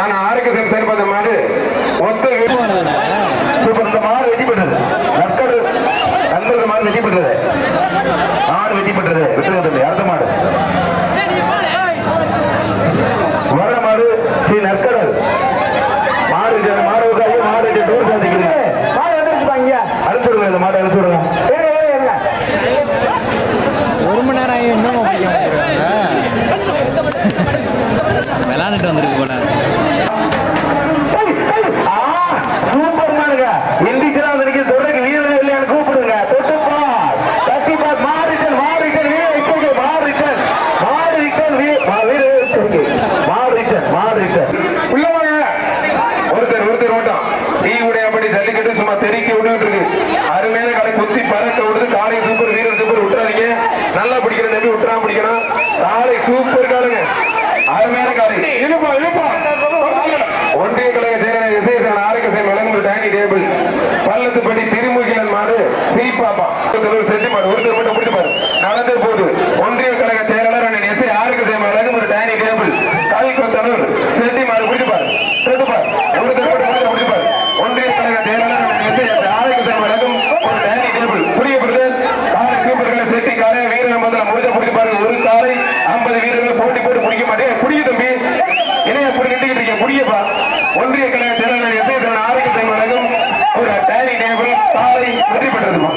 ஆரோக்கியம் செயல்படுத்த மாடு ஒத்த சூப்பர். இந்த மாடு வெற்றி பெற்றது. நற்கடு நண்பர்கள் மாடு வெற்றி பெற்றது. மாடு வெற்றி பெற்றது. விட்டுறது அடுத்த மாடு வர மாடு ஸ்ரீ நற்கடல் மாடு. மாடு மாடு டோர் சாதிக்கிறீங்க. மாடு வந்துருச்சுப்பாங்க. அனுப்பிச்சுடுங்க. இந்த மாடு அனுப்பிச்சுடுங்க. ஒரு மணி நேரம் ஆகி இன்னும் விளாண்டுட்டு வந்துருக்கு போல. சூப்பர் மாடுங்க. இண்டிஜுவலா வந்து தொடர்க்கு வீரர் இல்லையான்னு கூப்பிடுங்க. தொட்டுப்பா தட்டிப்பா மாறிட்டன் மாறிட்டன் வீரர் மாறிட்டன் மாறிட்டன் மாறிட்டன் மாறிட்டன் உள்ளவாங்க. ஒருத்தர் ஓட்டம் டீ உடையபடி ஜல்லிக்கட்டு சும்மா தெறிக்க விட்டு இருக்கு. அருமையான காலை குத்தி பறக்க விடுது. காலை சூப்பர் வீரர் சூப்பர் விட்டுறாதீங்க. நல்லா பிடிக்கிற நம்பி விட்டுறா பிடிக்கணும். காலை சூப்பர் காலுங்க. அருமையான காலை இழுப்பா இழுப்பா. ஒன்றிய கழக செயலர் விசேஷன் ஆரோக்கியம் விளங்கும் டைனி டேபிள் பள்ளத்துப்படி திருமுகிலன் மாடு ஸ்ரீபாபா செட்டி மாடு ஒருத்தர் மட்டும் பிடித்து பாரு. நடந்து போது ஒன்றிய கழக செயலாளர் எஸ்ஐ ஆரோக்கியம் விளங்கும் ஒரு டைனி டேபிள் காய்கொத்தனூர் செட்டி மாடு பிடித்து பாரு. செட்டுப்பார் ஒருத்தர் மட்டும் பிடித்து பாரு. ஒன்றிய கழக செயலாளர் எஸ்ஐ ஆரோக்கியம் விளங்கும் ஒரு டைனி டேபிள் புரியப்படுது. காலை சூப்பர்களை செட்டி காலை வீரர்கள் முதல்ல முடிஞ்ச பிடித்து பாருங்க. ஒரு காலை 50 வீரர்கள் போட்டி போட்டு பிடிக்க மாட்டேன். பிடிக்க தம்பி இணைய பிடிக்கிட்டு புரியப்பா. ஒன்றிய கழக செயலாளர் எஸ்ஐ ஆரோக்கியம் வழங்கும் ஒரு டைனிங் டேபிள் காலை வெற்றி பெற்றதுமா.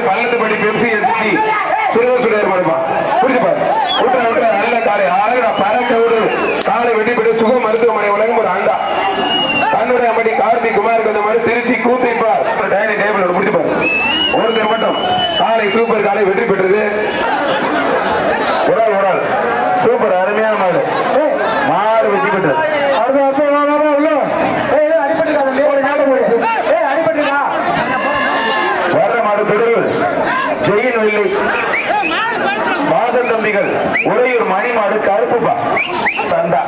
பள்ளத்துப்படி பெப்சி எஸ்டி சுரேஷ் மாடுப்பா புரிஞ்சுப்பாரு. நல்ல காலை ஆளுநா பறக்க விடு. காலை வெற்றி பெற்று சுக மருத்துவமனை வழங்கும் ஒரு அண்டா கண்ணுடைய அம்மடி கார்த்திக் குமாருக்கு அந்த மாதிரி திருச்சி கூத்திப்பார் டைனிங் டேபிள் முடிச்சுப்பாரு. ஒருத்தர் மட்டும் காலை சூப்பர் காலை வெற்றி பெற்றது. ஒரு ஆள் சூப்பர் அருமையான மாடு. மாடு வெற்றி பெற்றது. வர்ற மாடு தொடர் ஜெயின் வெள்ளி வாசன் தம்பிகள் உறையூர் மணி மாடு கருப்புப்பா தந்தா.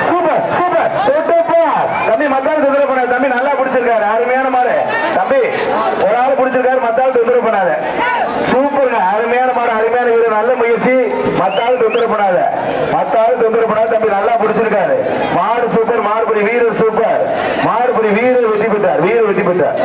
சூப்பர் சூப்பர் தம்பி மத்தாள் தொந்தரவு பண்ணாத. தம்பி நல்லா பிடிச்சிருக்காரு. அருமையான மாடு தம்பி. ஒரு ஆள் பிடிச்சிருக்காரு. மத்தாள் தொந்தரவு பண்ணாத. சூப்பருங்க. அருமையான மாடு. அருமையான வீரர். நல்ல முயற்சி. மத்தாள் தொந்தரவு பண்ணாத. மத்தாள் தொந்தரவு பண்ணாத. தம்பி நல்லா பிடிச்சிருக்காரு. மாடு சூப்பர். மாடுபடி வீரர் சூப்பர். மாடுபடி வீரர் வெற்றி பெற்றார். வீரர் வெற்றி பெற்றார்.